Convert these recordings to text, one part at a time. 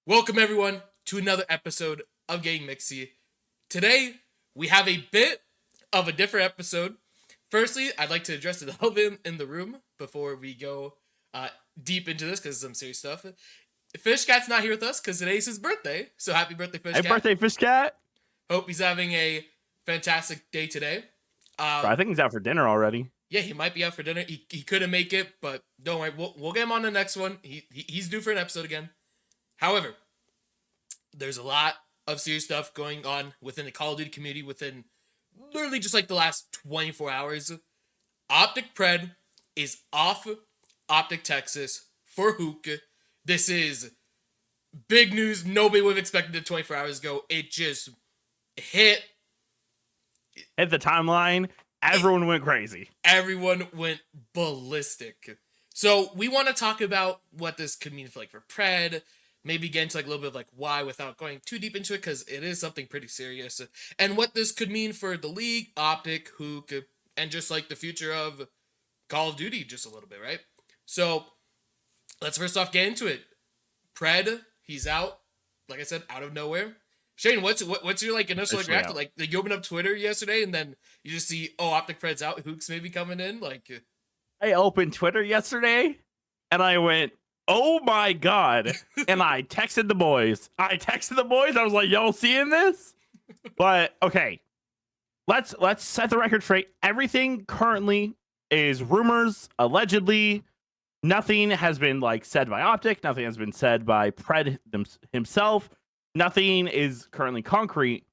Welcome everyone to another episode of Getting Mixy. Today we have a bit of a different episode. Firstly, I'd like to address the elephant in the room before we go deep into this because some serious stuff. Fish Cat's not here with us because today's his birthday. So happy birthday, Fish Hey, Cat! birthday, Fish Cat. Hope he's having a fantastic day today. Bro, I think he's out for dinner already. Yeah, he might be out for dinner. He couldn't make it, but don't worry, we'll get him on the next one. He's due for an episode again. However, there's a lot of serious stuff going on within the Call of Duty community within literally just like the last 24 hours. OpTic Pred is off OpTic Texas for Huke. This is big news. Nobody would have expected it 24 hours ago. It just hit. Hit the timeline. Everyone went crazy. Everyone went ballistic. So we want to talk about what this could mean for Pred. Maybe get into a little bit of why without going too deep into it because it is something pretty serious. And what this could mean for the league, OpTic, Huke, and just the future of Call of Duty just a little bit, right? So let's first off get into it. Pred, he's out. Like I said, out of nowhere. Shane, what's your initial reaction? You open up Twitter yesterday and then you just see, oh, OpTic Pred's out, Huke's maybe coming in. I opened Twitter yesterday and I went, oh my god. And I texted the boys. I was like, y'all seeing this? But okay. Let's set the record straight. Everything currently is rumors, allegedly. Nothing has been said by OpTic. Nothing has been said by Pred himself. Nothing is currently concrete.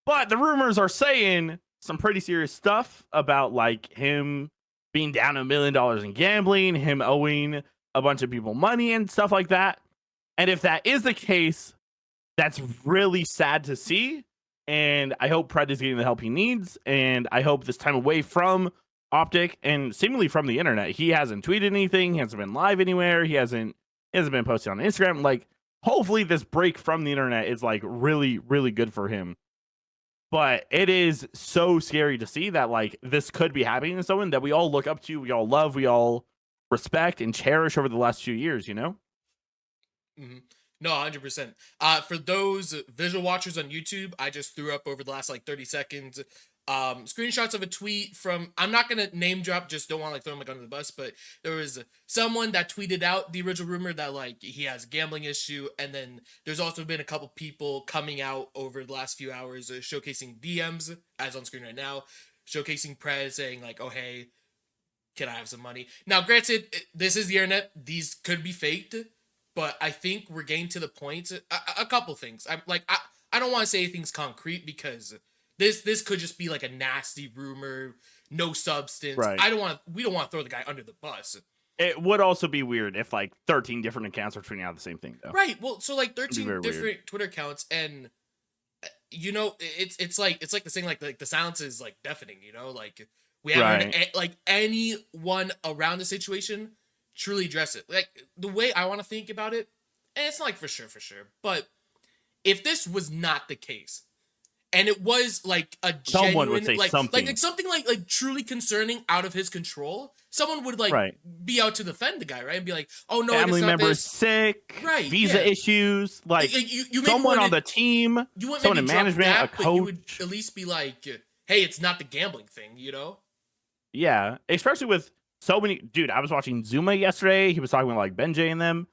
But the rumors are saying some pretty serious stuff about him being down $1 million in gambling, him owing a bunch of people money and stuff like that. And if that is the case, that's really sad to see. And I hope Pred is getting the help he needs. And I hope this time away from OpTic and seemingly from the internet. He hasn't tweeted anything. He hasn't been live anywhere. He hasn't been posting on Instagram. Hopefully this break from the internet is really, really good for him. But it is so scary to see that this could be happening to someone that we all look up to, we all love, we all respect and cherish over the last few years, you know? Mm-hmm. No, 100%. For those visual watchers on YouTube, I just threw up over the last 30 seconds screenshots of a tweet from, I'm not gonna name drop, just don't want to throw him under the bus, but there was someone that tweeted out the original rumor that he has a gambling issue, and then there's also been a couple people coming out over the last few hours showcasing DMs as on screen right now, showcasing Pred saying oh hey, can I have some money? Now granted, this is the internet, these could be faked, but I think we're getting to the point, a couple things. I don't want to say anything's concrete because this could just be a nasty rumor, no substance. Right. We don't want to throw the guy under the bus. It would also be weird if 13 different accounts are tweeting out the same thing though. Right. Well, so 13 different weird Twitter accounts, and it's like the saying the silence is deafening, we haven't heard anyone around the situation truly address it. The way I want to think about it, and it's not for sure, but if this was not the case, and it was a genuine, someone would say something something truly concerning out of his control, someone would be out to defend the guy, right, and be like, oh no, family members sick, right, visa issues, you someone on the team, someone in management, a coach. You would at least be hey, it's not the gambling thing, Yeah, especially with so many. Dude, I was watching Zuma yesterday. He was talking with Benjay and them,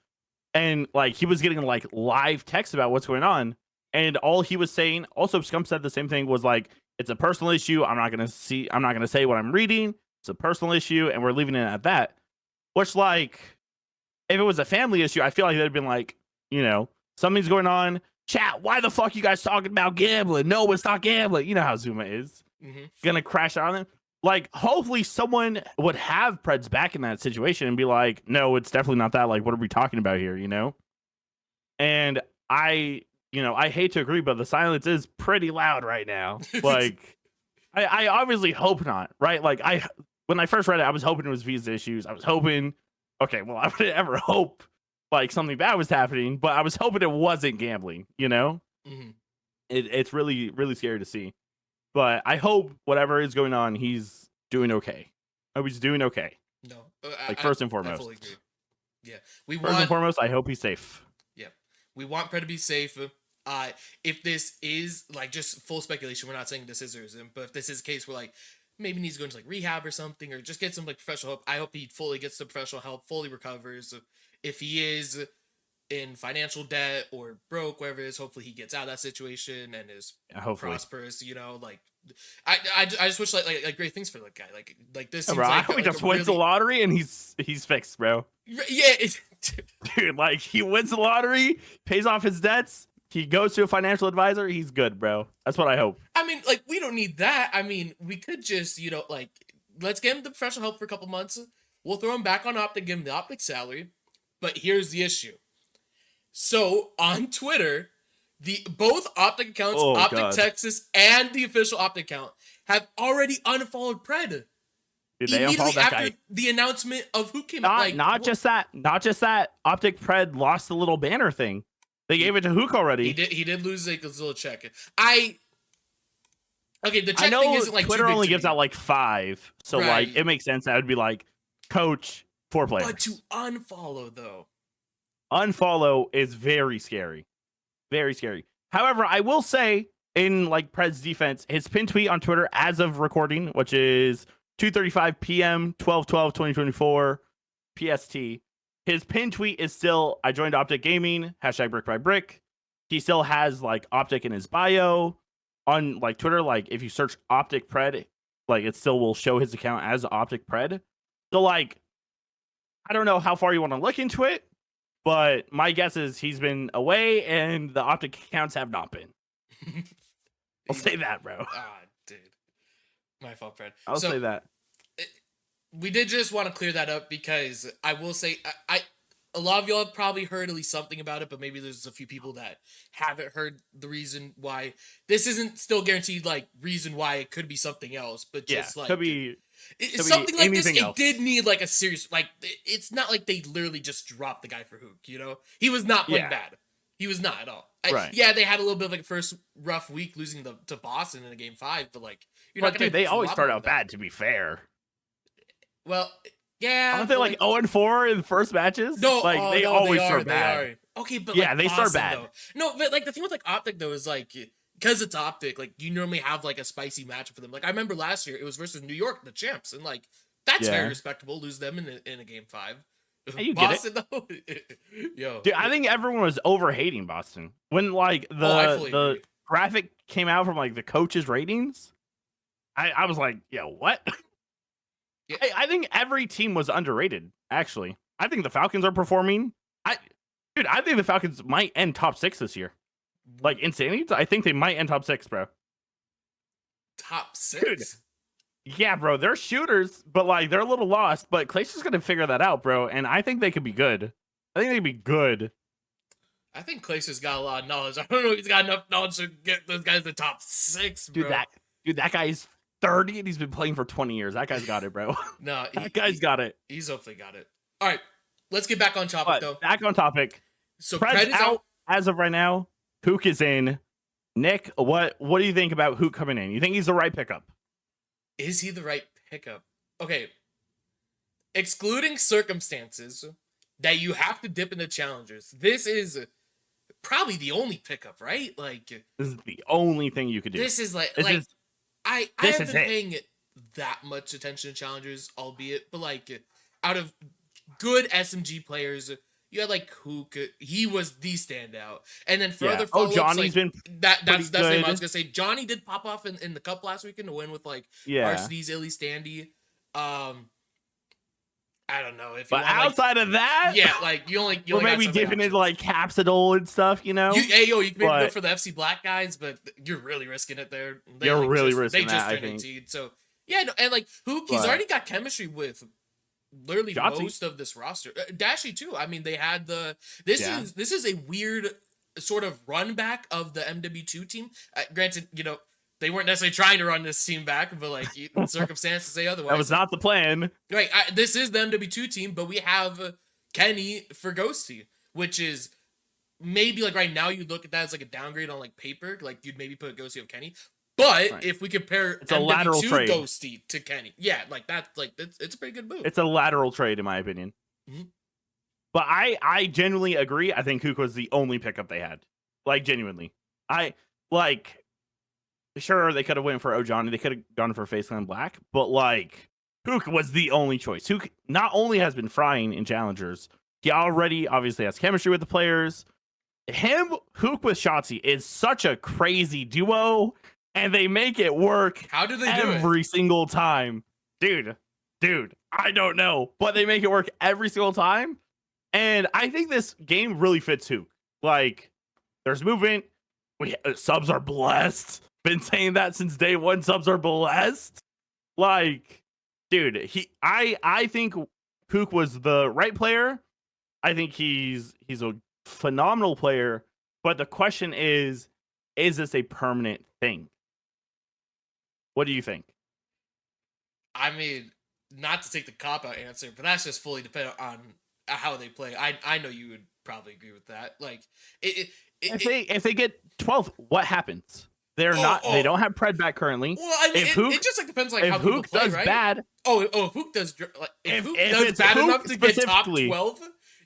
and he was getting live text about what's going on. And all he was saying, also Scump said the same thing, was it's a personal issue. I'm not gonna say what I'm reading. It's a personal issue, and we're leaving it at that. Which if it was a family issue, I feel like they'd been something's going on. Chat, why the fuck you guys talking about gambling? No, it's not gambling. You know how Zuma is. Mm-hmm. Gonna crash out on them. Hopefully someone would have Pred's back in that situation and be no, it's definitely not that. What are we talking about here, And I hate to agree, but the silence is pretty loud right now. I obviously hope not, right? When I first read it, I was hoping it was visa issues. I was hoping, okay, well, I wouldn't ever hope something bad was happening, but I was hoping it wasn't gambling, Mm-hmm. It's really, really scary to see. But I hope whatever is going on, he's doing okay. I hope he's doing okay. No, first and foremost. Agree. Yeah, first and foremost, I hope he's safe. Yeah, We want Pred to be safe. If this is like just full speculation, we're not saying this is or isn't, but if this is a case where like maybe needs to go into like rehab or something, or just get some like professional help, I hope he fully gets some professional help, fully recovers. If he is in financial debt or broke, wherever it is, hopefully he gets out of that situation and is Hopefully. prosperous. You know, like I just wish like great things for that guy. Like this Yeah, seems bro, I like hope he like just a wins the really lottery and he's fixed, bro. yeah. Dude, like he wins the lottery, pays off his debts, he goes to a financial advisor, he's good, bro. That's what I hope. I mean, like we don't need that. I mean, we could just like let's get him the professional help for a couple months. We'll throw him back on OpTic, give him the OpTic salary. But here's the issue. So on Twitter, the both OpTic accounts, Oh OpTic god. Texas and the official OpTic account, have already unfollowed Pred. Dude, they Immediately unfollowed that after guy. the announcement of who came out. Like Not just that. OpTic Pred lost the little banner thing. They gave it to Huke already. He did lose like a little check. Okay, the check I know thing isn't like Twitter too big only to gives me. out like 5, so Right. like it makes sense. That would be like coach 4 players. But to unfollow though, Unfollow is very scary, very scary. However, I will say in like Pred's defense, his pin tweet on Twitter as of recording, which is 2:35 p.m. 12/12/2024 PST. His pin tweet is still "I joined OpTic Gaming" #brick by brick. He still has like OpTic in his bio on like Twitter. Like if you search OpTic Pred, like it still will show his account as OpTic Pred. So like, I don't know how far you want to look into it, but my guess is he's been away and the OpTic accounts have not been. I'll say that, bro. Ah, dude, my fault, Fred. I'll say that. We did just want to clear that up because I will say a lot of y'all have probably heard at least something about it, but maybe there's a few people that haven't heard the reason why. This isn't still guaranteed like reason why. It could be something else, but just like could be something like this. anything else. It did need like a serious like. It's not like they literally just dropped the guy for Huke. You know, he was not playing bad. He was not at all. Right. Yeah, they had a little bit of like a first rough week losing to Boston in a game 5, but like you're not gonna. Dude, they always drop start him out like that. bad. To be fair, Well, yeah. aren't they like 0-4 in the first matches? No, like oh, they no, always they are, start they bad. are. Okay, but Yeah, like they start Boston, bad. though. No, but like the thing with like OpTic though is like because it's OpTic, like you normally have like a spicy matchup for them. Like I remember last year it was versus New York, the champs, and like that's very respectable. Lose them in a game 5. Hey, you Boston get though, yo, dude, I think everyone was over hating Boston when like I fully the agree. graphic came out from like the coaches' ratings. I was like, yo, what? Yeah. I think every team was underrated. Actually, I think the Falcons are performing. I think the Falcons might end top 6 this year. Like insanity, I think they might end top 6, bro. Top 6. Dude. Yeah, bro, they're shooters, but like they're a little lost. But Clay's just gonna figure that out, bro. And I think they could be good. I think they could be good. I think Clay's got a lot of knowledge. I don't know if he's got enough knowledge to get those guys to top 6, bro. That guy's 30 and he's been playing for 20 years. That guy's got it, bro. No, that guy's got it. He's hopefully got it. All right, let's get back on topic though. Back on topic. So Pred's Pred is out as of right now. Huke is in. Nick, what do you think about Huke coming in? You think he's the right pickup? Is he the right pickup? Okay. Excluding circumstances that you have to dip into challengers, this is probably the only pickup, right? Like this is the only thing you could do. This is like I haven't been paying that much attention to challengers, albeit, but like out of good SMG players, you had like Huke, he was the standout, and then for other follow-ups, Johnny's been that's the name I was good. gonna say. Johnny did pop off in the cup last weekend to win with like Varsity's Illy Standy. I don't know if you but want, outside of that, like you only or maybe dipping into like Capsidol and stuff, you know. You can maybe go for the FC Black guys, but you're really risking it there. You're really risking that. I think. 18, so yeah, no, and like Huke, he's already got chemistry with literally most of this roster. Dashy too. I mean, they had this is a weird sort of run back of the MW2 team. Granted, they weren't necessarily trying to run this team back, but like circumstances say otherwise. That was not the plan. Right. This is the MW2 team, but we have Kenny for Ghosty, which is maybe like right now you'd look at that as like a downgrade on like paper. Like you'd maybe put Ghosty of Kenny. But if we compare it's a lateral trade. Ghosty to Kenny, yeah, like that's like it's a pretty good move. It's a lateral trade in my opinion. Mm-hmm. But I genuinely agree. I think Huke was the only pickup they had. Like genuinely. I like sure they could have went for O'Johnny, they could have gone for Faceland Black, but like Huke was the only choice. Huke not only has been frying in challengers, he already obviously has chemistry with the players. Him, Huke with Shotzi is such a crazy duo, and they make it work. How do they do it? Every single time, dude? I don't know, but they make it work every single time. And I think this game really fits Huke. Like, there's movement. Subs are blessed. Been saying that since day one. Subs are blessed. Like, dude, I think Huke was the right player. I think he's a phenomenal player. But the question is this a permanent thing? What do you think? I mean, not to take the cop out answer, but that's just fully dependent on how they play. I know you would probably agree with that. Like If they get 12th, what happens? They're they don't have Pred back currently. Well, I mean, it just like depends like how people Huke play, does right? bad. If Huke does like if Huke does it's bad Huke enough to get top 12,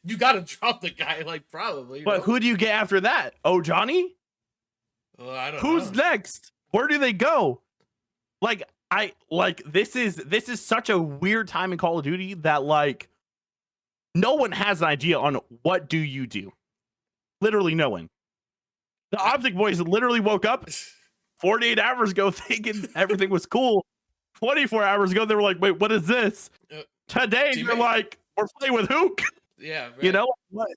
you gotta drop the guy, like probably. But who do you get after that? Oh, Johnny? Well, I don't Who's know. next? Where do they go? This is such a weird time in Call of Duty that like no one has an idea on what do you do. Literally no one. The OpTic boys literally woke up 48 hours ago thinking everything was cool. 24 hours ago, they were like, wait, what is this? Today, they're like, we're playing with Huke. Yeah. Right. You know what?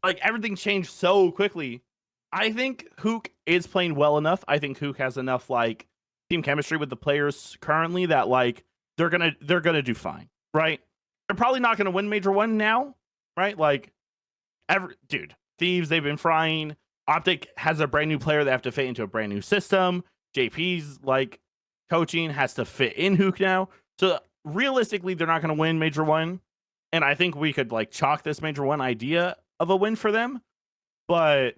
Like, everything changed so quickly. I think Huke is playing well enough. I think Huke has enough, like, team chemistry with the players currently that, like, they're gonna do fine, right? They're probably not gonna win Major 1 now, right? Like, dude, Thieves, they've been frying. OpTic has a brand new player they have to fit into a brand new system. JP's like coaching has to fit in Huke now. So realistically, they're not going to win Major 1. And I think we could like chalk this Major 1 idea of a win for them. But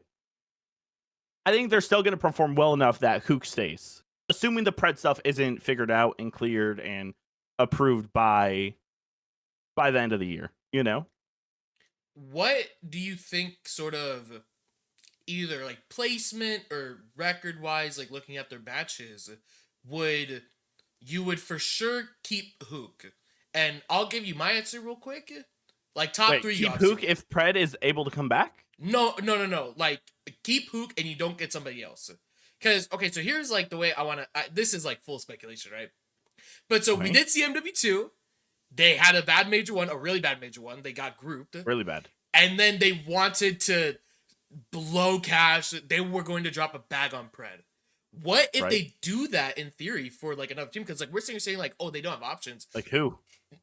I think they're still going to perform well enough that Huke stays. Assuming the Pred stuff isn't figured out and cleared and approved by the end of the year, you know? What do you think sort of either like placement or record wise, like looking at their batches, you would for sure keep Huke? And I'll give you my answer real quick. Like top three. Keep Huke if Pred is able to come back? No. Like keep Huke and you don't get somebody else. Because okay, so here's like the way I want to. This is like full speculation, right? But so we did see MW2. They had a bad Major 1, a really bad Major 1. They got grouped. Really bad. And then they wanted to blow cash. They were going to drop a bag on Pred. What if they do that in theory for like another team? Because like we're saying like, oh, they don't have options. Like who?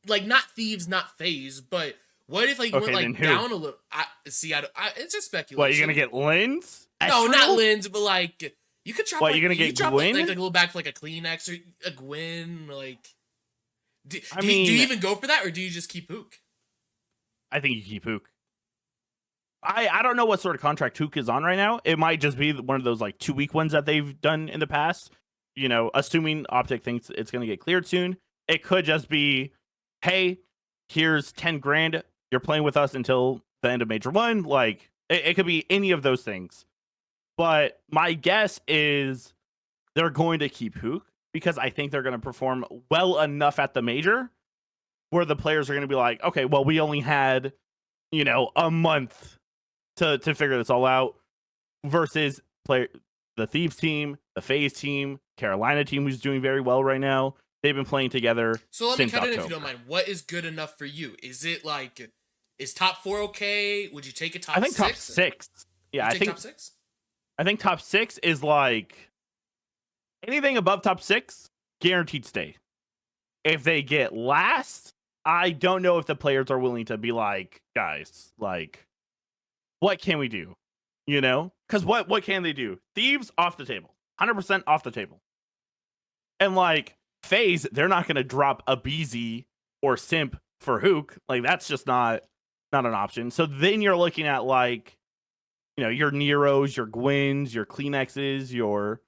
Like not Thieves, not FaZe, but what if like you went like down a little? It's just speculation. What, you're gonna get Lins? No, not Lins, but like you could drop. What, you're gonna get Gwyn? Like a little back for like a Kleenex or a Gwyn, like. Do you even go for that, or do you just keep Huke? I think you keep Huke. I don't know what sort of contract Huke is on right now. It might just be one of those like 2-week ones that they've done in the past. You know, assuming OpTic thinks it's going to get cleared soon. It could just be, hey, here's 10 grand. You're playing with us until the end of Major 1. Like, it could be any of those things. But my guess is they're going to keep Huke because I think they're going to perform well enough at the Major where the players are going to be like, okay, well, we only had, you know, a month to figure this all out versus the Thieves team, the FaZe team, Carolina team, who's doing very well right now. They've been playing together. So let me cut in if you don't mind. What is good enough for you? Is it like, is top 4 okay? Would you take a top 6? I think top 6. Yeah, I think top 6. I think top 6 is like anything above top 6, guaranteed stay. If they get last, I don't know if the players are willing to be like, guys, like, what can we do? You know? Because what can they do? Thieves off the table. 100% off the table. And like FaZe, they're not going to drop a BZ or Simp for Huke. Like that's just not an option. So then you're looking at like, you know, your Neros, your Gwyns, your Kleenexes, your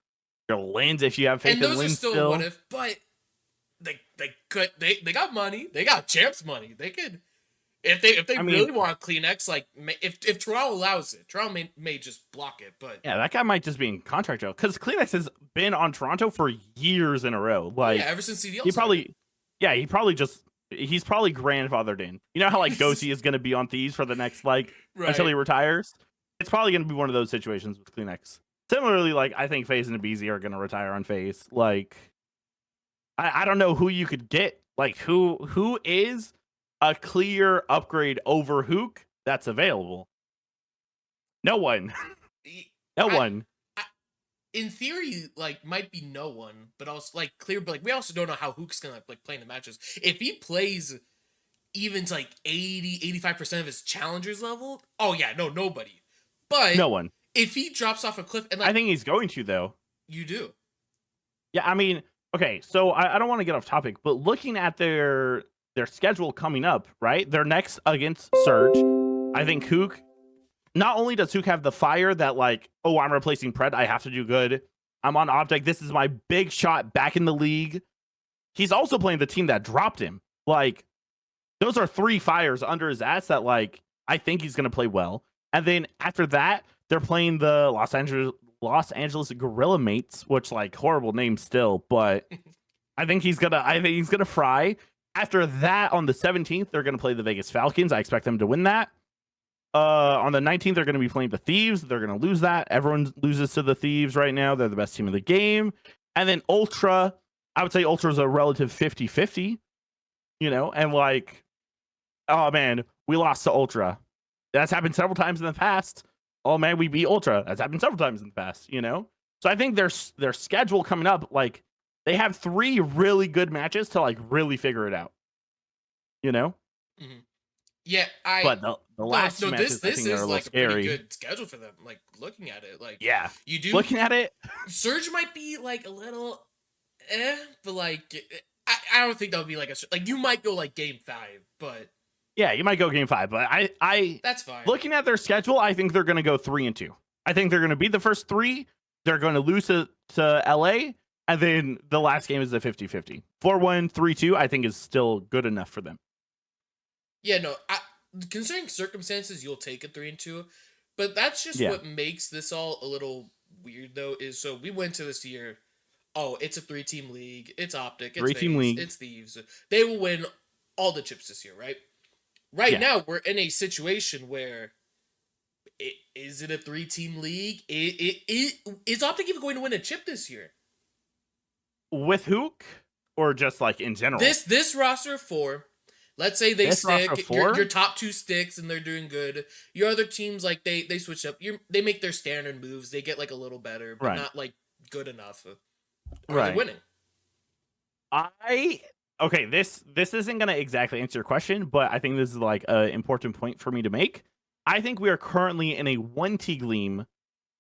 Lins if you have faith in Lins. And those are still what if, but they got money. They got champs money. They could If they I mean, really want Kleenex, like if Toronto allows it, Toronto may just block it. But yeah, that guy might just be in contract jail because Kleenex has been on Toronto for years in a row. oh yeah, Like ever since CDL he started. probably, yeah, he's probably grandfathered in. You know how like Goatee is going to be on Thieves for the next like until Right. he retires. It's probably going to be one of those situations with Kleenex. Similarly, like I think FaZe and Abizi are going to retire on FaZe. Like I don't know who you could get. Like who is a clear upgrade over Huke that's available? No one. No I, one. I in theory, like might be no one, but also like clear. But like we also don't know how Hook's gonna like play in the matches. If he plays even to like 80, 85% of his challengers level, oh yeah, no, nobody. But No one. if he drops off a cliff and I like think he's going to though. you do, Yeah, I mean, okay, so I don't want to get off topic, but looking at their schedule coming up, right? They're next against Surge. I think Huke. Not only does Huke have the fire that like, oh, I'm replacing Pred, I have to do good. I'm on OpTic. This is my big shot back in the league. He's also playing the team that dropped him. Like, those are 3 fires under his ass that like I think he's gonna play well. And then after that, they're playing the Los Angeles Gorilla Mates, which like horrible name still, but I think he's gonna fry. After that, on the 17th, they're gonna play the Vegas Falcons. I expect them to win that. On the 19th, they're gonna be playing the Thieves. They're gonna lose that. Everyone loses to the Thieves right now. They're the best team in the game. And then Ultra, I would say Ultra is a relative 50-50, and like, oh man, we lost to Ultra. That's happened several times in the past. Oh man, we beat Ultra. That's happened several times in the past. So I think their schedule coming up, like they have 3 really good matches to like really figure it out. You know, mm-hmm. Yeah, I but the no last no 2 this matches I this think are a is little like a pretty scary. good schedule for them. Like looking at it, like Yeah, you do looking at it, Surge might be like a little but like I don't think that would be like like you might go like game 5, but yeah, you might go game 5, but I that's fine. looking at their schedule, I think they're going to go 3-2. I think they're going to beat the first 3. They're going to lose to LA, and then the last game is a 50-50. 4-1, 3-2, I think is still good enough for them. Yeah, no, considering circumstances, you'll take a 3-2, but that's just Yeah. what makes this all a little weird though. Is so we went to this year. Oh, it's a 3-team league. It's OpTic. It's 3-team FaZe. league. It's Thieves. They will win all the chips this year, right? Right Yeah. now, we're in a situation where is it a 3-team league? Is OpTic even going to win a chip this year? With Huke or just like in general? This roster of 4. Let's say they This roster of stick your 4? top 2 sticks and they're doing good. Your other teams like they switch up. They make their standard moves. They get like a little better, but Right. not like good enough. Are Right. they winning? Okay, this isn't going to exactly answer your question, but I think this is like an important point for me to make. I think we are currently in a 1T Gleam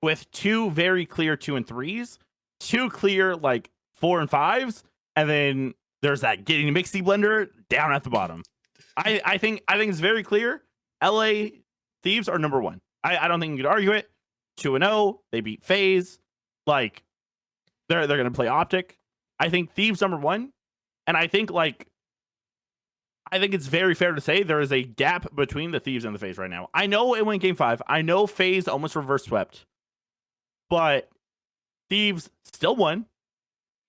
with 2 very clear 2 and 3s, 2 clear like 4 and 5s, and then there's that Getting Mixy blender down at the bottom. I think it's very clear. LA Thieves are number 1. I don't think you could argue it. 2-0, they beat FaZe. Like they're going to play OpTic. I think Thieves number 1, and I think it's very fair to say there is a gap between the Thieves and the FaZe right now. I know it went game 5. I know FaZe almost reverse swept, but Thieves still won,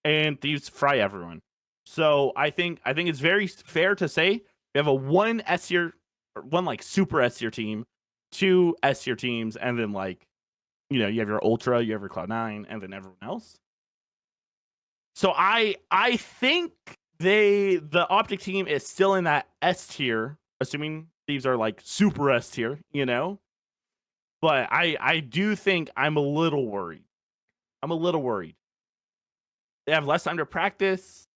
and Thieves fry everyone. So I think it's very fair to say we have a 1 S tier, 1 like super S tier team, 2 S tier teams, and then like you have your Ultra, you have your Cloud9, and then everyone else. So I think the OpTic team is still in that S tier, assuming Thieves are like super S tier, But I do think I'm a little worried. They have less time to practice.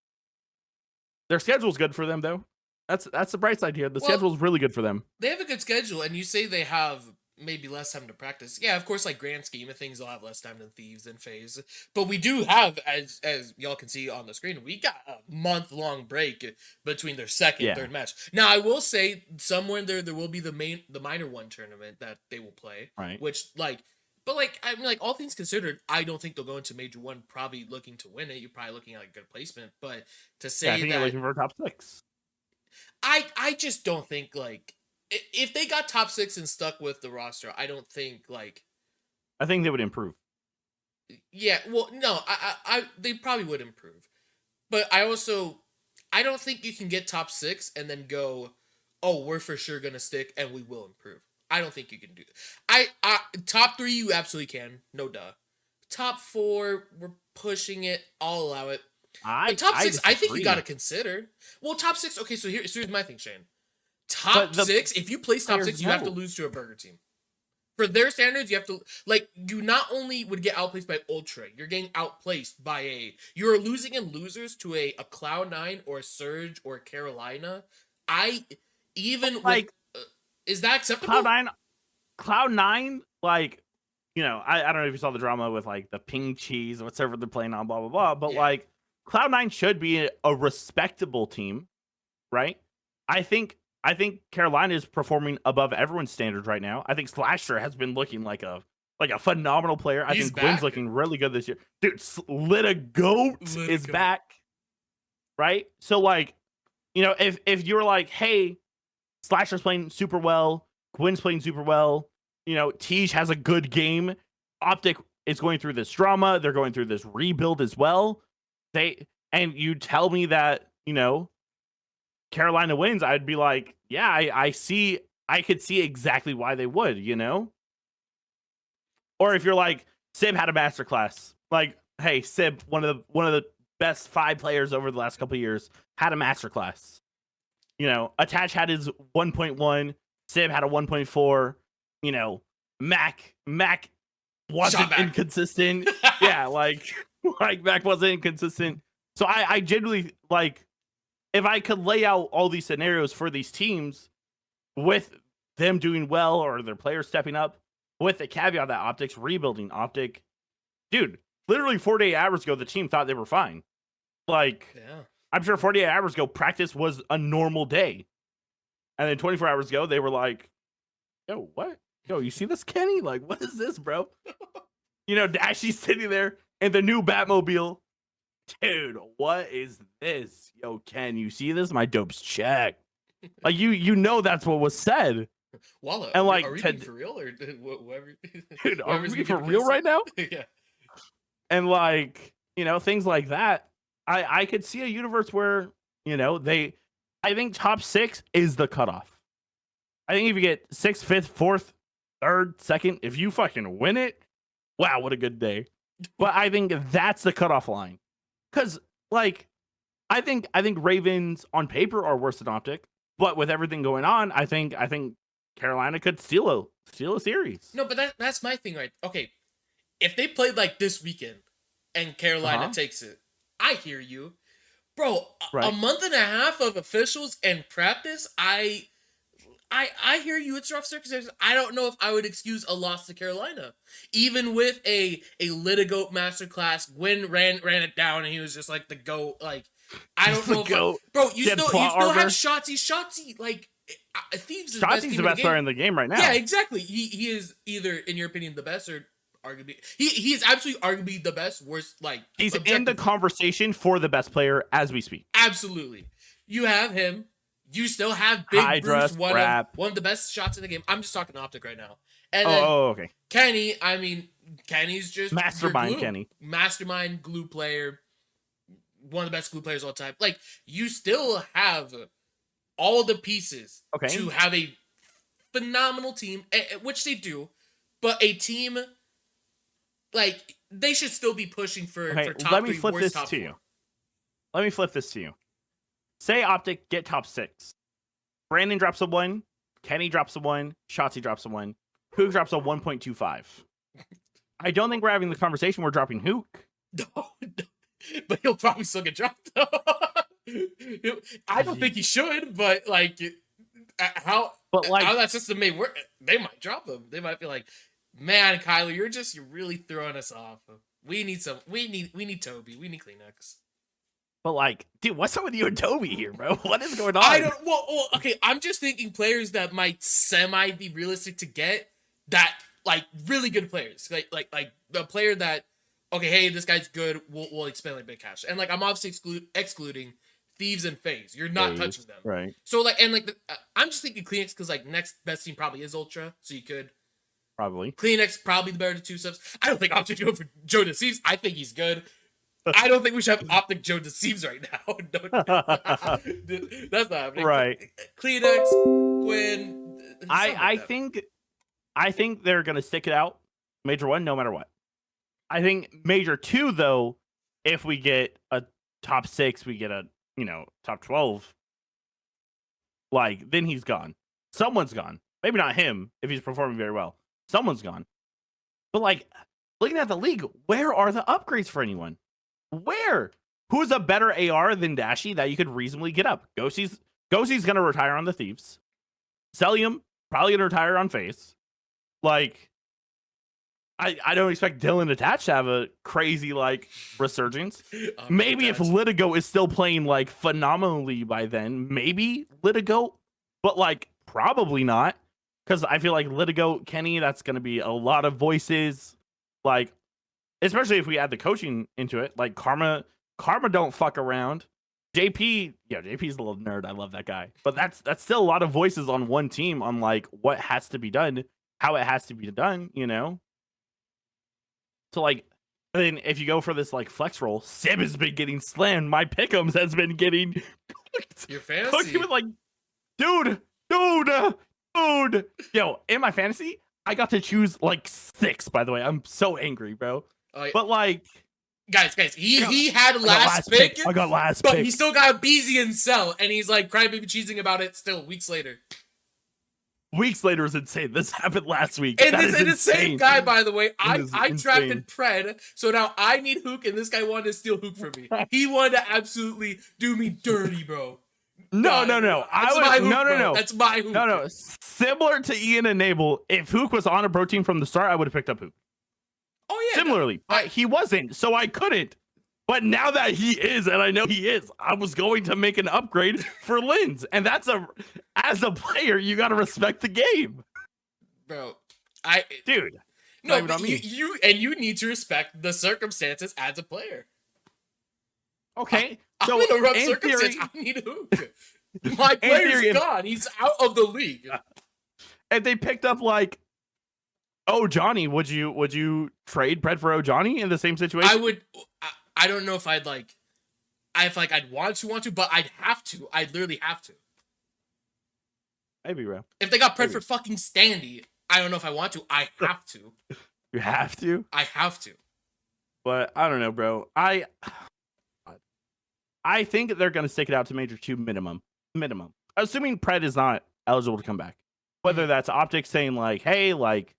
Their schedule's good for them though. That's the bright side here. The schedule's really good for them. They have a good schedule, and you say they have maybe less time to practice. Yeah, of course, like grand scheme of things, they'll have less time than Thieves and FaZe. But we do have, as y'all can see on the screen, we got a month-long break between their second, third match. Now, I will say somewhere in there will be the minor one tournament that they will play, right? Which but like I mean, like all things considered, I don't think they'll go into major one probably looking to win it. You're probably looking at like good placement, but to say I think that you're looking for a top 6. I just don't think like if they got top 6 and stuck with the roster, I don't think like I think they would improve. yeah, well, no, they probably would improve. But I don't think you can get top 6 and then go, "Oh, we're for sure going to stick and we will improve." I don't think you can do that. I top 3 you absolutely can. No duh. Top 4 we're pushing it. I'll allow it. But top I 6 I think you got to disagree. consider. Well, top 6, okay, so here's my thing, Shane. Top But the 6, if you place top players 6, you have to know. lose to a burger team. For their standards, you have to like you not only would get outplaced by Ultra, you're getting outplaced by you're losing in losers to a Cloud9 or a Surge or Carolina. I even with Like is that Cloud acceptable? Nine, Cloud Nine, like I don't know if you saw the drama with like the ping cheese, whatever they're playing on, blah blah blah. But Yeah. like Cloud Nine should be a respectable team, right? I think Carolina is performing above everyone's standards right now. I think Slasher has been looking like a phenomenal player. I He's think Gwen's back. looking really good this year. Dude, Lita Goat Let it is go. back, right? So like, if you're like, hey, Slasher's playing super well, Gwen's playing super well, Tej has a good game, OpTic is going through this drama, they're going through this rebuild as well. And you tell me that, Carolina wins, I'd be like, yeah, I could see exactly why they would. Or if you're like, Sib had a masterclass, like, hey, Sib, one of the best 5 players over the last couple of years, had a masterclass. Attach had his 1.1, Sib had a 1.4, Mac Shot wasn't back. inconsistent. Yeah, like Mac wasn't inconsistent. So I genuinely like, if I could lay out all these scenarios for these teams with them doing well or their players stepping up, with the caveat that OpTic's rebuilding. OpTic, dude, literally 48 hours ago, the team thought they were fine. Like, Yeah. I'm sure 48 hours ago, practice was a normal day. And then 24 hours ago, they were like, yo, what? Yo, you see this, Kenny? Like, what is this, bro? Dashy's sitting there in the new Batmobile. Dude, what is this? Yo, Ken, you see this? My dope's checked. Like, that's what was said. Walla, And like, are we being for real or whoever dude, are whoever's we been for giving real this? right now? Yeah. And like, things like that. I could see a universe where, I think top 6 is the cutoff. I think if you get 6th, 5th, 4th, 3rd, 2nd, if you fucking win it, wow, what a good day. But I think that's the cutoff line. Because, like, I think Ravens on paper are worse than OpTic, but with everything going on, I think Carolina could steal a series. No, but that's my thing, right? Okay, if they played like this weekend and Carolina Uh-huh. takes it, I hear you, bro. A Right. month and a half of officials and practice, I hear you. It's rough circumstances. I don't know if I would excuse a loss to Carolina, even with a Litigoat masterclass. Gwen ran it down, and he was just like the goat. Like I Just don't the know if goat. bro, He had you plot still have armor. Shotzi. Shotzi like Thieves is the best Shotzi's team the in the best player game. in the game right Yeah, now. exactly. He is either, in your opinion, the best or arguably he is absolutely arguably the best. Worst like He's in the objectively, conversation for the best player as we speak. absolutely. You have him. You still have Big Hydra, Bruce, Scrap. one of the best shots in the game. I'm just talking OpTic right now. And then Okay. Kenny, I mean, Kenny's just your Mastermind glue. Kenny. Mastermind glue player, one of the best glue players of all time. Like, you still have all the pieces Okay. to have a phenomenal team, which they do, but a team like they should still be pushing Okay. for Let top me 3, flip worst this top to 4. you. Let me flip this to you. Say OpTic get top 6. Brandon drops a 1. Kenny drops a 1. Shotzi drops a 1. Huke drops a 1.25. I don't think we're having the conversation. We're dropping Huke. No, but he'll probably still get dropped. I don't think he should, but like But how like, that system may work, they might drop him. They might be like, "Man, Kyler, you're really throwing us off. We need Toby. We need Kleenex." dude, what's up with you and Toby here, bro? What is going I on? don't. Okay. I'm just thinking players that might semi be realistic to get that, like really good players, like the player that, okay, hey, this guy's good. We'll expand like big cash, and like I'm obviously excluding Thieves and FaZe. You're not touching them. Right. So like, and like, I'm just thinking Kleenex because like next best team probably is Ultra, so you could Probably. Kleenex probably the better two subs. I don't think OpTic go for Joe Deceives. I think he's good. I don't think we should have OpTic Joe Deceives right now. That's not happening. Right. Kleenex, Quinn. I think they're gonna stick it out. Major 1, no matter what. I think Major 2, though, if we get a top 6, we get a top 12. Like, then he's gone. Someone's gone. Maybe not him if he's performing very well. Someone's gone. But like, looking at the league, where are the upgrades for anyone? Where? Who's a better AR than Dashy that you could reasonably get up? Ghostie's gonna retire on the Thieves. Celium probably gonna retire on FaZe. Like, I don't expect Dylan Attach to have a crazy like resurgence. Maybe if Litigo is still playing like phenomenally by then, maybe Litigo, but like probably not. Because I feel like Litigo, Kenny, that's going to be a lot of voices. Like, especially if we add the coaching into it. Like, Karma don't fuck around. JP's a little nerd. I love that guy. But that's still a lot of voices on one team on, like, what has to be done, how it has to be done, So, like, I mean, if you go for this, like, flex roll, Sim has been getting slammed. My pick'ems has been getting cooked. Your fantasy. With, like, dude. Yo, in my fantasy, I got to choose like 6, by the way. I'm so angry, bro. But like, guys, he had last pick. I got last pick. But he still got Beezy and Cell, and he's like crybaby cheesing about it still weeks later. Weeks later is insane. This happened last week. And this is the same guy, by the way. I drafted Pred, so now I need Huke, and this guy wanted to steal Huke from me. He wanted to absolutely do me dirty, bro. No. That's my Huke. No. Similar to Ian and Nabel, if Huke was on a pro team from the start, I would have picked up Huke. Oh yeah. Similarly, but he wasn't, so I couldn't. But now that he is, and I know he is, I was going to make an upgrade for Linz, and as a player, you got to respect the game, bro. Dude. No, you need to respect the circumstances as a player. Okay, so I'm in a rough circumstance. I need Huke. My player's gone. He's out of the league. And they picked up like, Johnny. Would you trade Pred for Johnny in the same situation? I would. I don't know if I'd want to, but I'd have to. I'd literally have to. Maybe, bro. If they got Pred for fucking Standy, I don't know if I want to. I have to. You have to? I have to. But I don't know, bro. I think they're going to stick it out to Major 2 minimum. Assuming Pred is not eligible to come back. Whether that's OpTic saying like, hey, like,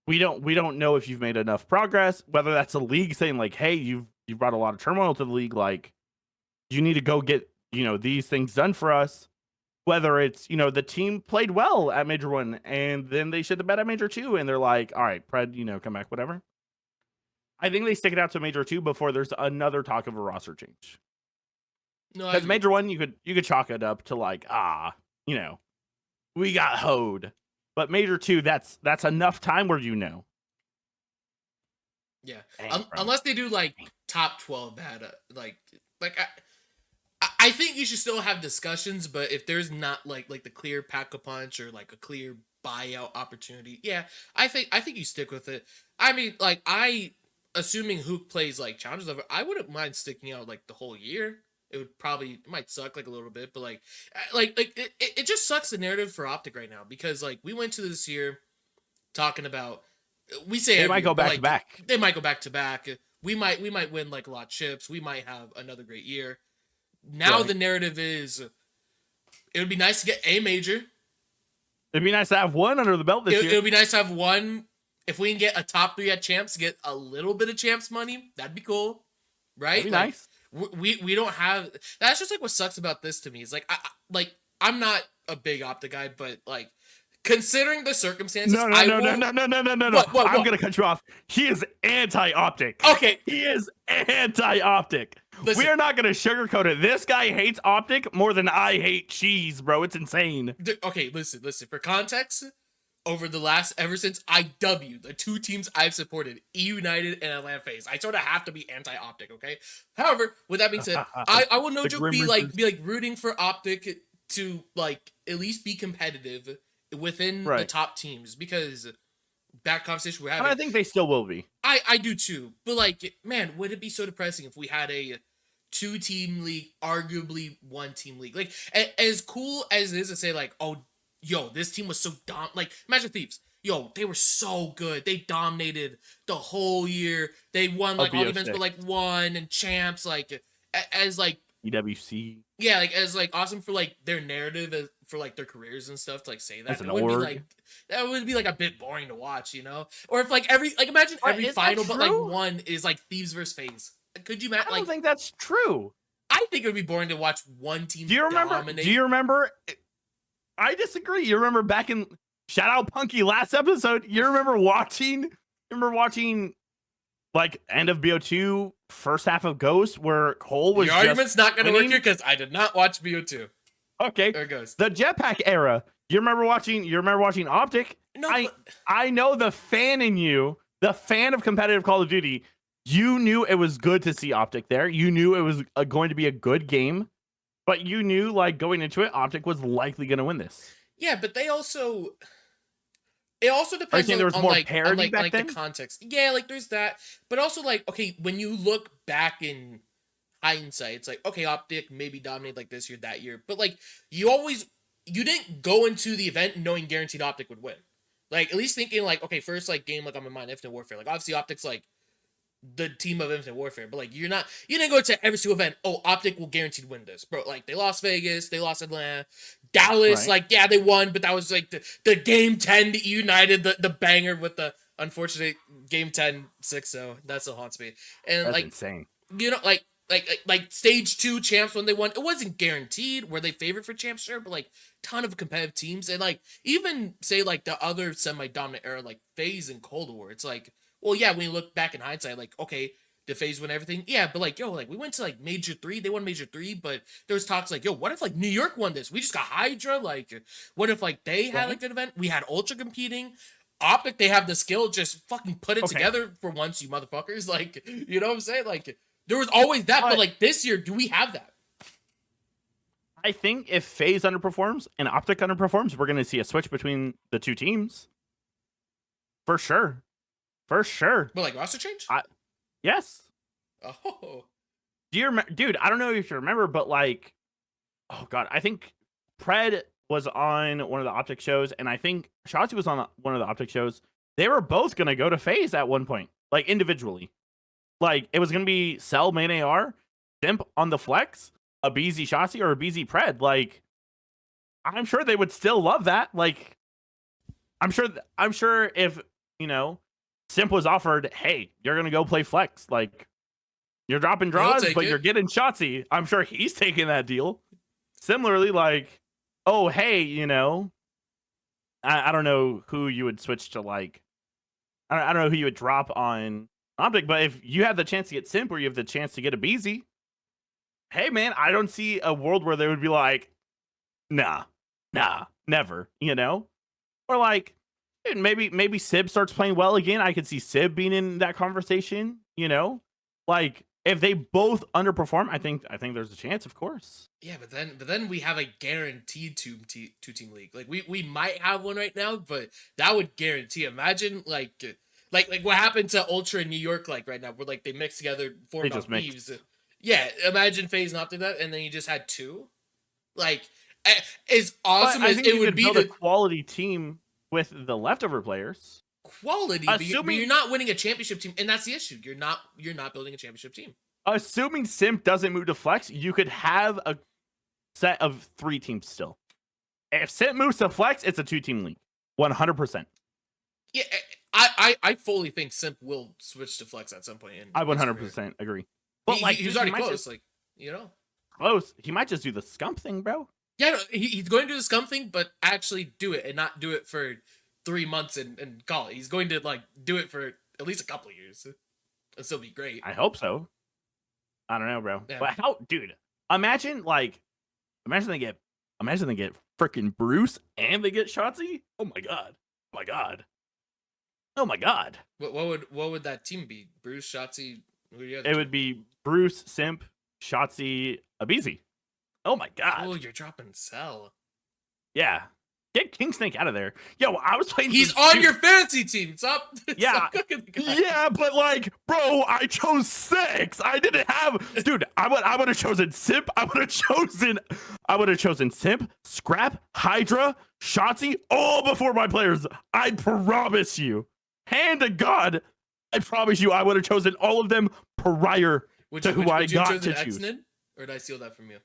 we don't know if you've made enough progress. Whether that's a league saying like, hey, you've brought a lot of turmoil to the league. Like, you need to go get, these things done for us. Whether it's, the team played well at Major 1 and then they shit the bed at Major 2 and they're like, all right, Pred, come back, whatever. I think they stick it out to Major 2 before there's another talk of a roster change. No, because Major 1, you could chalk it up to like, we got hoed. But Major 2, that's enough time where Yeah. Unless they do like top 12 data, I think you should still have discussions, but if there's not like the clear pack-a-punch or like a clear buyout opportunity, yeah, I think you stick with it. I mean, like, assuming Huke plays like challenges, I wouldn't mind sticking out like the whole year. It might suck like a little bit, but it just sucks the narrative for OpTic right now because like we went to this year talking about they might go back to back. They might go back to back. We might win like a lot of chips. We might have another great year. Now the narrative is it would be nice to get a major. It'd be nice to have one under the belt this year. It would be nice to have one. If we can get a top 3 at champs, get a little bit of champs money, that'd be cool, right? That'd be nice. We don't have. That's just like what sucks about this to me. Is like I'm not a big OpTic guy, but like considering the circumstances, no. What? I'm gonna cut you off. He is anti-OpTic. Okay, he is anti-OpTic. Listen, we are not gonna sugarcoat it. This guy hates OpTic more than I hate cheese, bro. It's insane. Okay, listen. For context, over the last ever since IW, the two teams I've supported, E United and Atlanta FaZe. I sort of have to be anti-Optic, okay? However, with that being said, I will no The joke Grim be Reapers. like rooting for Optic to like at least be competitive within the Right. top teams because that conversation we're And having, I think they still will be. I do too. But like, man, would it be so depressing if we had a two-team league, arguably one-team league? Like, as cool as it is to say, like, oh, yo, this team was so like, imagine Thieves. Yo, they were so good. They dominated the whole year. They won A like all the events, but BO6, like won and champs. Like, as like EWC, yeah, like as like awesome for like their narrative as, for like their careers and stuff to like say as that. an It wouldn't be like org. that would be like a bit boring to watch, you know? Or if like every like imagine But every is that final but like true? one is like Thieves versus FaZe. Could you I imagine don't like think that's true. I think it would be boring to watch one team Do you remember? dominate. Do you remember? I disagree. You remember back in shout out Punky last episode? You remember watching? You remember watching like end of BO2, first half of Ghost, where Cole was Your just argument's not gonna work winning? here because I did not watch BO2. Okay, There it goes. the jetpack era. You remember watching? You remember watching Optic? No, but I know the fan in you, the fan of competitive Call of Duty. You knew it was good to see Optic there. You knew it was going to be a good game, but you knew like going into it, Optic was likely going to win this. yeah, but they also it also Are you depends saying there was on more like parity back the then? context. Yeah, like there's that, but also like okay, when you look back in hindsight, it's like okay, Optic maybe dominated like this year, that year, but like you didn't go into the event knowing guaranteed Optic would win. Like at least thinking like okay, first like game like on my mind, Infinite Warfare. Like obviously Optic's like the team of Infinite Warfare, but like you didn't go to every single event. Oh, Optic will guaranteed win this, bro. Like they lost Vegas, they lost Atlanta, Dallas. Right. Like yeah, they won, but that was like the game 10 to United, the banger with the unfortunate game 10-6. So that still haunts me. And That's like insane. you know like stage 2 champs when they won, it wasn't guaranteed. Were they favored for champs? Sure, but like ton of competitive teams and like even say like the other semi-dominant era like FaZe and Cold War. It's like well, yeah, when you look back in hindsight, like, okay, did FaZe win everything? Yeah, but like, yo, like, we went to like Major 3, they won Major 3, but there was talks like, yo, what if like New York won this? We just got Hydra. Like, what if like they had like an event? We had Ultra competing. Optic, they have the skill, just fucking put it Okay. together for once, you motherfuckers. Like, you know what I'm saying? Like, there was always that, but like this year, do we have that? I think if FaZe underperforms and Optic underperforms, we're going to see a switch between the two teams. For sure. For sure. But like roster change? Yes. Oh, Do you remember, dude? I don't know if you remember, but like, oh god, I think Pred was on one of the Optic shows, and I think Shotzi was on one of the Optic shows. They were both gonna go to FaZe at one point, like individually. Like it was gonna be Cell main AR, Simp on the flex, a BZ Shotzi or a BZ Pred. Like, I'm sure they would still love that. Like, I'm sure if you know Simp was offered, hey, you're gonna go play flex, like. You're dropping draws, but you're getting Shotzi. I'm sure he's taking that deal. Similarly, like, oh, hey, you know, I don't know who you would switch to, like, I don't know who you would drop on Optic, but if you have the chance to get Simp or you have the chance to get a BZ, hey, man, I don't see a world where they would be like, nah, never, you know? Or like, dude, maybe Sib starts playing well again. I could see Sib being in that conversation, you know? Like, if they both underperform, I think there's a chance, of course. yeah, but then we have a guaranteed two team league. Like we might have one right now, but that would guarantee. Imagine like what happened to Ultra in New York like right now, where like they mixed together, formed on Thieves. Yeah, imagine FaZe not doing that, and then you just had two. Like as awesome as it would be build to a quality team with the leftover players. Quality, but you're not winning a championship team, and that's the issue. You're not building a championship team. Assuming Simp doesn't move to Flex, you could have a set of 3 teams still. If Simp moves to Flex, it's a 2-team league, 100%. Yeah, I fully think Simp will switch to Flex at some point. I 100% agree. But like, he was already close, like you know, close. He might just do the scump thing, bro. Yeah, no, he's going to do the scum thing, but actually do it and not do it for 3 months and call it. He's going to like do it for at least a couple of years. It'll still be great. I hope so. I don't know, bro. Yeah. But how, dude? Imagine they get freaking Bruce and they get Shotzi. Oh my god. my god. Oh my god. What would that team be? Bruce, Shotzi, who are the other It two? would be Bruce, Simp, Shotzi, Abizi. Oh my god. Oh, you're dropping Cell. Yeah. Get King Snake out of there. Yo, I was playing. He's on your fantasy team. Stop. Yeah. Stop cooking the guy. Yeah, but like, bro, I chose 6. I didn't have, dude. I would have chosen Simp. I would have chosen Simp, Scrap, Hydra, Shotzi, all before my players. I promise you, hand to God, I promise you, I would have chosen all of them prior to who I got to choose. X-Nid, or did I steal that from you?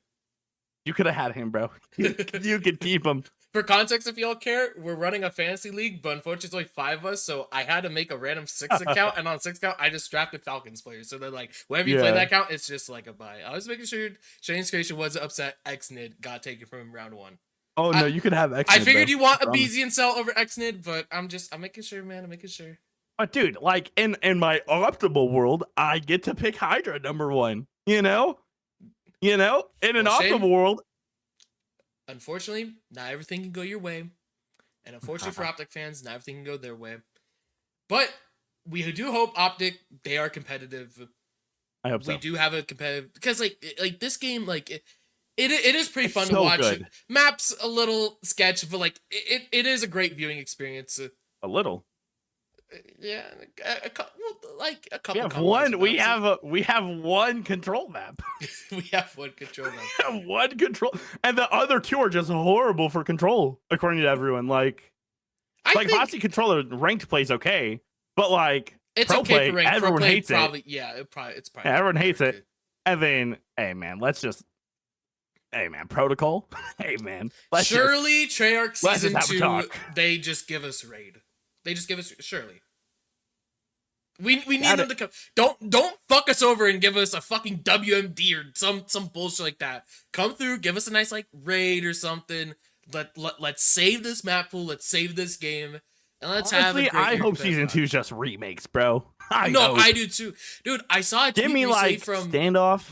You could have had him, bro. You could keep him. For context, if y'all care, we're running a fantasy league, but unfortunately, it's only 5 of us, so I had to make a random 6 account, and on 6 account, I just drafted Falcons players. So they're like, whenever you play that account, it's just like a buy. I was making sure Shane's creation wasn't upset. X-Nid got taken from him round 1. Oh no, you could have X. I figured you want a BZ and Cell over X-Nid, but I'm making sure, man. I'm making sure. But dude, like in my optimal world, I get to pick Hydra number 1. You know, in an optimal world. Unfortunately, not everything can go your way. And unfortunately for OpTic fans, not everything can go their way. But we do hope OpTic, they are competitive. I hope so. We do have a competitive, because like this game, like it is pretty fun to watch. Good. Maps a little sketch, but like it is a great viewing experience. A little. Yeah, a couple. We have one control map. We have one control map. We have one control, and the other 2 are just horrible for control, according to everyone. Like Hotsy controller ranked plays okay, but like it's pro okay play, for ranked. everyone hates probably, it. Yeah, it's probably. Yeah, everyone hates it. And then, hey man, protocol. Hey man, surely Treyarch season 2, they just give us raid. They just give us surely. We need them to come. Don't fuck us over and give us a fucking WMD or some bullshit like that. Come through, give us a nice like raid or something. Let's save this map pool. Let's save this game, and let's have a great I hope season 2 is just remakes, bro. I do too, dude. I saw a tweet give me like from Standoff,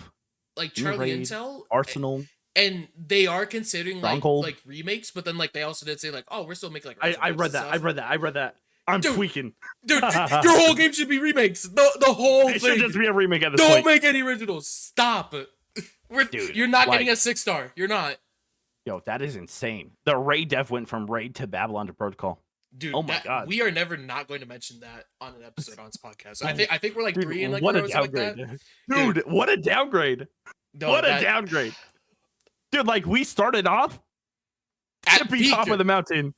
like Charlie Intel, Arsenal. And they are considering like remakes, but then like they also did say like, oh, we're still making like. I read that. I'm tweaking. Dude, your whole game should be remakes. The whole thing. It should just be a remake at this point. Don't make any originals. Stop. Dude, you're not getting a 6-star. You're not. Yo, that is insane. The raid dev went from raid to Babylon to protocol. Dude, oh my god. We are never not going to mention that on an episode on this podcast. I think we're like 3 in like what a downgrade. Like that. Dude, what a downgrade. What a downgrade. Dude, like we started off at the top of the mountain.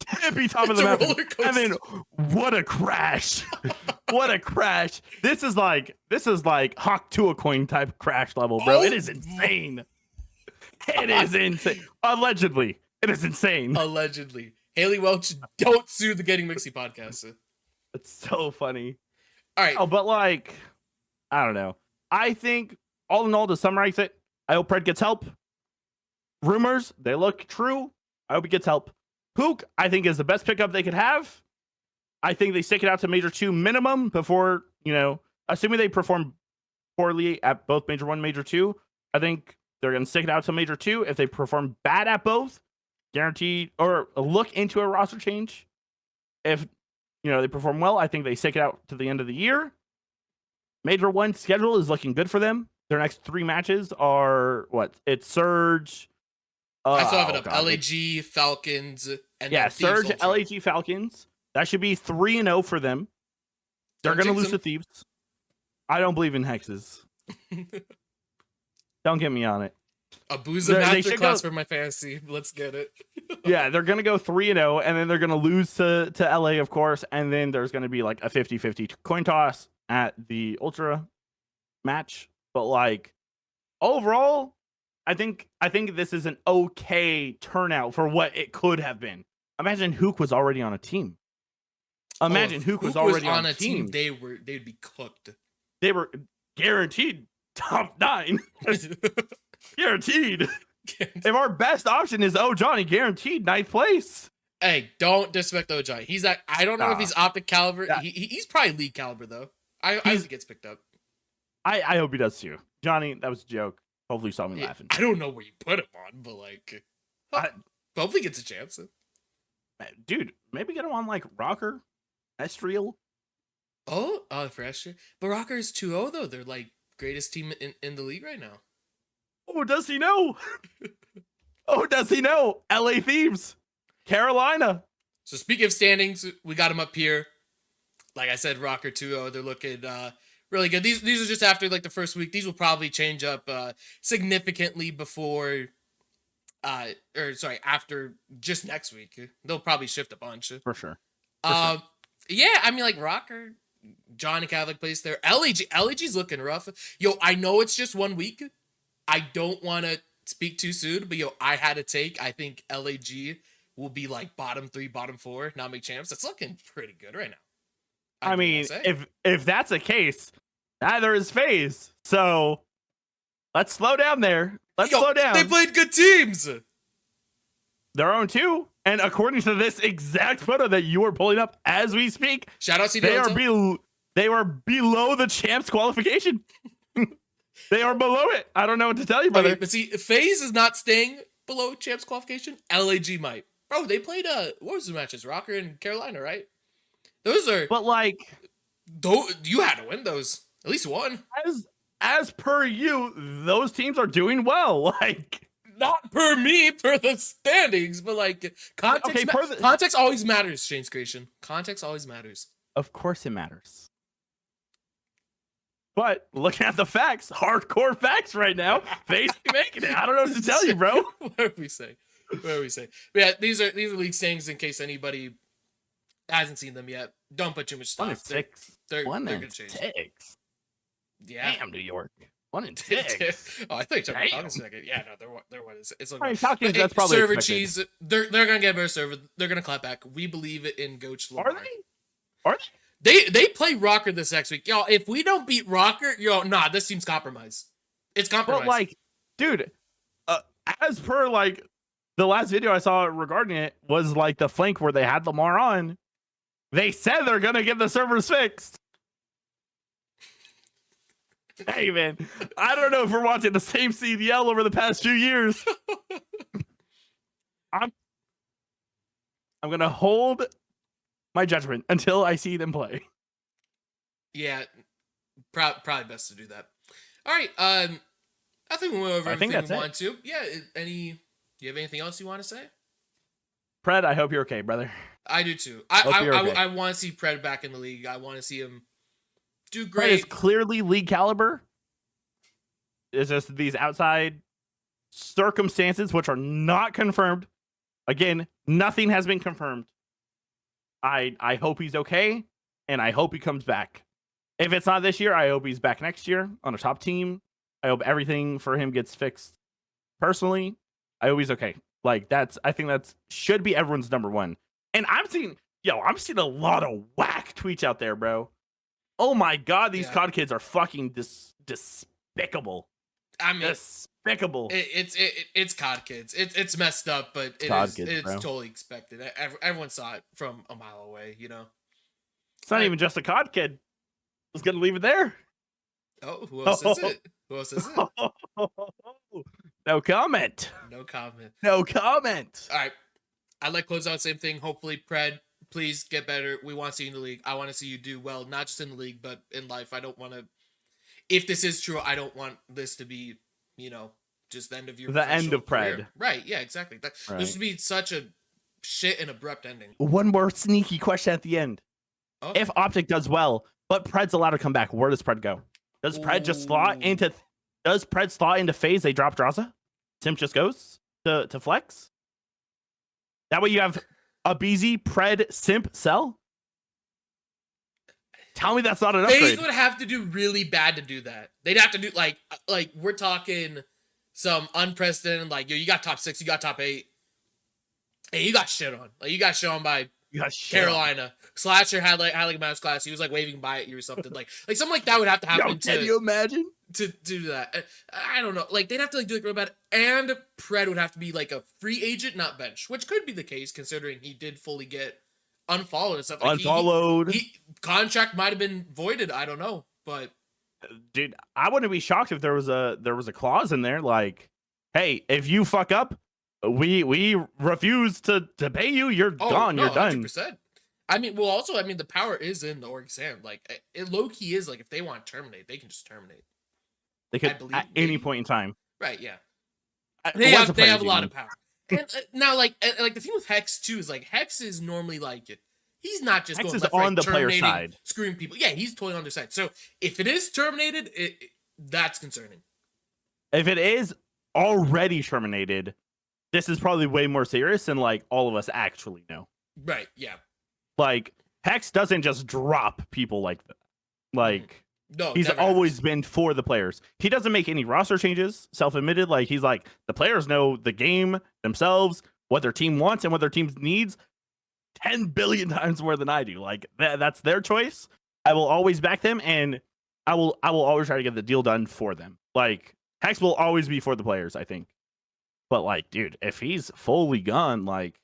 Tippy top of the mountain. And then what a crash. What a crash. This is like Hawk to a coin type crash level, bro. It is insane. It is insane. Allegedly. It is insane. Allegedly. Haley Welch, don't sue the Getting Mixy podcast. It's so funny. All right. Oh, but like, I don't know. I think all in all, to summarize it, I hope Pred gets help. Rumors, they look true. I hope he gets help. Huke, I think, is the best pickup they could have. I think they stick it out to Major 2 minimum before, assuming they perform poorly at both Major 1 Major 2, I think they're going to stick it out to Major 2. If they perform bad at both, guaranteed, or look into a roster change. If, they perform well, I think they stick it out to the end of the year. Major 1 schedule is looking good for them. Their next 3 matches are, it's Surge. I still have it up. LAG, Falcons, and Surge, LAG, Falcons. That should be 3-0 for them. They're going to lose to Thieves. I don't believe in hexes. Don't get me on it. A Booza masterclass for my fantasy. Let's get it. Yeah, they're going to go 3-0, and then they're going to lose to LA, of course, and then there's going to be like a 50-50 coin toss at the Ultra match. But like, overall, I think this is an okay turnout for what it could have been. Imagine Huke was already on a team. Huke was already on a team. They'd be cooked. They were guaranteed top 9. Guaranteed. If our best option is Johnny, guaranteed 9th place. Hey, don't disrespect Johnny. He's that. I don't know if he's OpTic caliber. Yeah. He's probably league caliber though. I hope he gets picked up. I hope he does too. Johnny, that was a joke. Hopefully you saw me laughing. I don't know where you put him on, but like, hopefully he gets a chance. Dude, maybe get him on like Rocker, Estriel. For Esther. But Rocker is 2-0 though. They're like greatest team in the league right now. Oh, does he know? Oh, does he know? LA Thieves, Carolina. So speaking of standings, we got them up here. Like I said, Rocker 2-0. They're looking really good. These are just after like the first week. These will probably change up significantly before after just next week. They'll probably shift a bunch. For sure. Yeah, I mean like Rocker, Johnny Catholic plays there. LAG's looking rough. Yo, I know it's just 1 week. I don't want to speak too soon, but yo, I had a take. I think LAG will be like bottom 3, bottom 4, not make champs. It's looking pretty good right now. I mean, if that's the case, neither is FaZe. So let's slow down there. Let's slow down. They played good teams. Their own too. And according to this exact photo that you are pulling up as we speak, shout out to they are below the champs qualification. They are below it. I don't know what to tell you, brother. Okay, but see, FaZe is not staying below champs qualification. LAG might. Bro, they played what was the matches? Rocker and Carolina, right? Those are. But like, you had to win those. At least one. As per you, those teams are doing well. Like, not per me, per the standings, but like context. Okay, context always matters. Shane's creation. Context always matters. Of course, it matters. But looking at the facts, hardcore facts right now, FaZe making it. I don't know what to tell you, bro. What do we say? But yeah, these are league standings in case anybody hasn't seen them yet. Don't put too much stock. 1-6. They're gonna change. 6. Yeah. Damn, New York. 1-6. Oh, I thought you were talking about second. Yeah, no, they're what is it? It's like Falcons, that's probably server expected. cheese. They're gonna get a better server. They're gonna clap back. We believe it in Coach Lamar. Are they? They play Rocker this next week. Y'all, if we don't beat Rocker, this team's compromised. It's compromised. But like, dude, as per like the last video I saw regarding it was like the flank where they had Lamar on. They said they're gonna get the servers fixed. Hey man, I don't know if we're watching the same CDL over the past few years. I'm gonna hold my judgment until I see them play. Yeah, probably best to do that. All right, I think we went over everything we want to. Yeah, do you have anything else you want to say? Pred, I hope you're okay, brother. I do too. I want to see Pred back in the league. I want to see him do great. Pred is clearly league caliber. It's just these outside circumstances which are not confirmed. Again, nothing has been confirmed. I hope he's okay, and I hope he comes back. If it's not this year, I hope he's back next year on a top team. I hope everything for him gets fixed. Personally, I hope he's okay. Like I think that should be everyone's number one. And I'm seeing a lot of whack tweets out there, bro. Oh my god, these COD kids are fucking despicable. I mean, despicable. It's COD kids. It's messed up, but it's totally expected. Everyone saw it from a mile away. It's not even just a COD kid. Let's gonna leave it there. Oh, who else is it? Who else is it? No comment. No comment. No comment. All right. I'd like to close out same thing. Hopefully, Pred, please get better. We want to see you in the league. I want to see you do well, not just in the league, but in life. I don't want to. If this is true, I don't want this to be, just the end of your. The end of Pred. Career. Right. Yeah. Exactly. This would be such a shit and abrupt ending. One more sneaky question at the end. Okay. If OpTic does well, but Pred's allowed to come back, where does Pred go? Does Pred just slot into? Does Pred slot into FaZe? They drop Draza. Simp just goes to flex. That way you have a BZ, Pred, Simp, Cell. Tell me that's not an upgrade. FaZe would have to do really bad to do that. They'd have to do like we're talking some unprecedented, like, yo, you got top 6, you got top 8. Hey, you got shit on. Like, you got shit on by Carolina. Slasher had like a mouse class. He was like waving by at you or something. like something like that would have to happen. Can you imagine? To do that? I don't know. Like, they'd have to like do like real bad. And Pred would have to be like a free agent, not bench, which could be the case considering he did fully get unfollowed and stuff. Like, unfollowed. He contract might have been voided. I don't know, but dude, I wouldn't be shocked if there was a clause in there like, hey, if you fuck up, we refuse to pay you. You're Oh gone. no, You're done. 100%. I mean, well, also, I mean, the power is in the org sam. Like, it low key is like if they want to terminate, they can just terminate. They I could at believe, any maybe. point in time. Right? Yeah. When's the They have players a lot union? of power. And now, like the thing with Hex too is like Hex is normally like he's not just X going is left, on right, the player terminating, side. screwing people. Yeah, he's totally on their side. So if it is terminated, that's concerning. If it is already terminated, this is probably way more serious than like all of us actually know. Right? Yeah. Like Hex doesn't just drop people like that. Like No, he's never always has. been for the players. He doesn't make any roster changes, self-admitted. Like he's like the players know the game themselves, what their team wants and what their team needs 10 billion times more than I do. Like that's their choice. I will always back them and I will always try to get the deal done for them. Like Hex will always be for the players, I think. But like, dude, if he's fully gone, like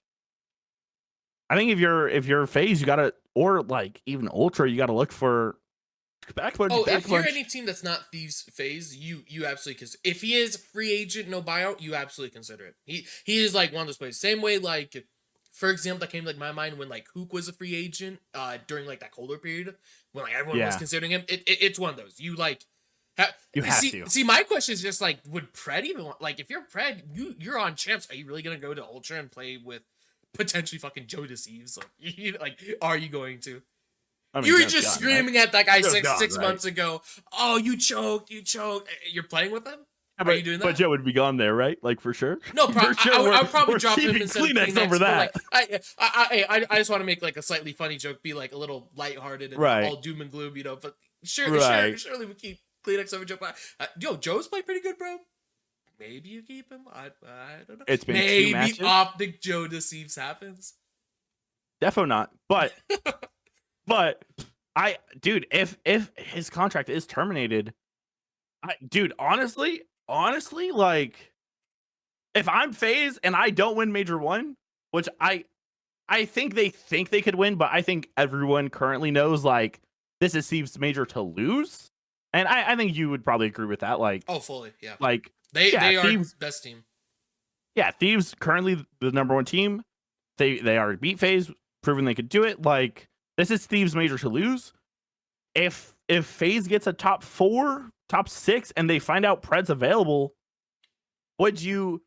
I think if you're phase, you gotta or like even ultra, you gotta look for back punch, Oh, back if you're punch. any team that's not Thieves phase, you absolutely consider. If he is free agent, no buyout, you absolutely consider it. He is like one of those players. Same way, like for example, that came to like my mind when like Huke was a free agent during like that colder period when like everyone was Yeah, considering him. It's one of those. You like you have to. see. My question is just like, would Pred even want, like if you're Pred, you're on champs. Are you really gonna go to Ultra and play with potentially fucking Joe Deceives? Like are you going to? I mean, You were Joe's just gone, right? screaming at that guy Joe's six gone, six right? months ago. Oh, you choked, you choked. You're playing with him? Yeah, Are you doing but that? Joe would be gone there, right? Like for sure, No, for sure. I would probably We're drop him keeping instead of Kleenex Kleenex. over But like, that, I just want to make like a slightly funny joke, be like a little lighthearted and not right? all doom and gloom, you know. But Right. surely we keep Kleenex over Joe. Yo, Joe's played pretty good, bro. Maybe you keep him. I don't know. It's been 2 Maybe matches. OpTic Joe deceives happens. Defo not, but dude, if his contract is terminated, dude, honestly, like if I'm phase and I don't win major one, which I think they could win, but I think everyone currently knows like this is Steve's major to lose, and I think you would probably agree with that. Like, Oh, fully, yeah. like They are Thieves, best team. yeah, Thieves currently the number one team. They are beat phase, proving they could do it. Like this is Steve's major to lose. If FaZe gets a top 4, top 6, and they find out Pred's available, would you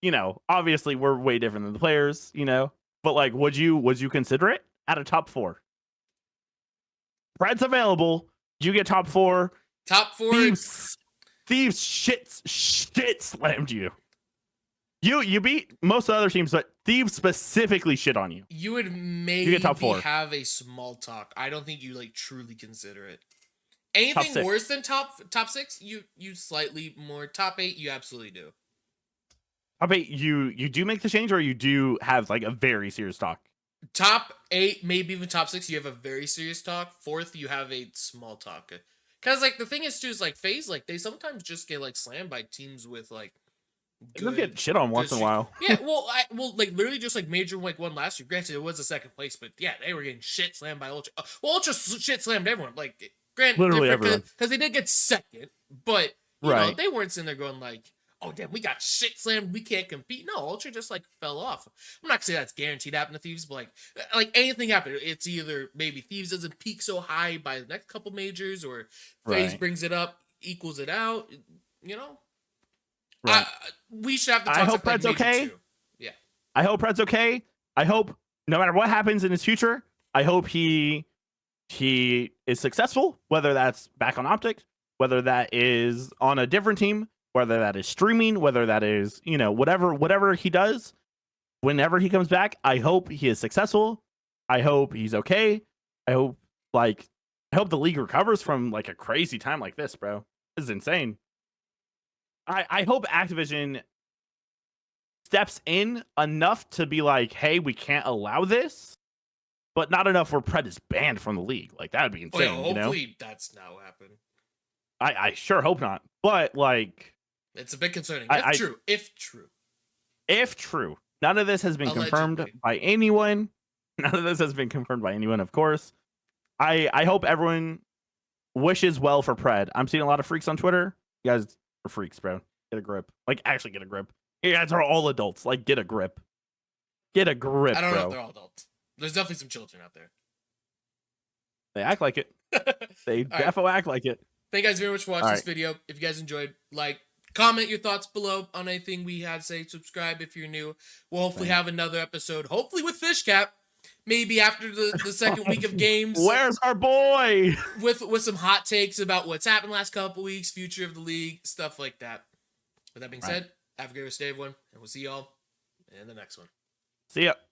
know, obviously we're way different than the players, you know, but like, would you consider it at a top 4? Pred's available, you get top 4. Top 4. Thieves shit slammed you. You beat most of the other teams, but Thieves specifically shit on you. You would maybe get top 4. have a small talk. I don't think you like truly consider it. Anything worse than top 6, you slightly more. Top 8, you absolutely do. Top 8, you do make the change, or you do have like a very serious talk. Top 8, maybe even top 6, you have a very serious talk. 4th, you have a small talk. Cause like the thing is too is like FaZe, like they sometimes just get like slammed by teams with like. They get shit on once in a while. Yeah, well, like literally just like major like one last year. Granted, it was a second place, but yeah, they were getting shit slammed by Ultra. Well, Ultra shit slammed everyone. Like, Literally everyone, because they did get second, but you know they weren't sitting there going like, "Oh damn, we got shit slammed. We can't compete." No, Ultra just like fell off. I'm not saying that's guaranteed to happen to Thieves, but like anything happen, it's either maybe Thieves doesn't peak so high by the next couple majors, or FaZe brings it up, equals it out. You know. Right. We should have to talk. I hope Pred's okay. Too. Yeah. I hope Pred's okay. I hope no matter what happens in his future, I hope he is successful, whether that's back on OpTic, whether that is on a different team, whether that is streaming, whether that is, you know, whatever he does, whenever he comes back, I hope he is successful. I hope he's okay. I hope the league recovers from like a crazy time like this, bro. This is insane. I hope Activision steps in enough to be like, hey, we can't allow this, but not enough where Pred is banned from the league. Like that would be insane. Well, hopefully that's not what happened. I sure hope not. But like, it's a bit concerning. If true, none of this has been confirmed by anyone. None of this has been confirmed by anyone, of course. I hope everyone wishes well for Pred. I'm seeing a lot of freaks on Twitter. You guys are freaks, bro. Get a grip. Like, actually get a grip. You guys are all adults. Like, get a grip. Get a grip, I don't know if bro. they're all adults. There's definitely some children out there. They act like it. They All right. defo act like it. Thank you guys very much for watching All this right. video. If you guys enjoyed, like, comment your thoughts below on anything we had to say. Subscribe if you're new. We'll hopefully have another episode, hopefully with Fishcap, maybe after the second week of games. Where's our boy? With some hot takes about what's happened last couple weeks, future of the league, stuff like that. With that being said, have a great rest of the day, everyone, and we'll see y'all in the next one. See ya.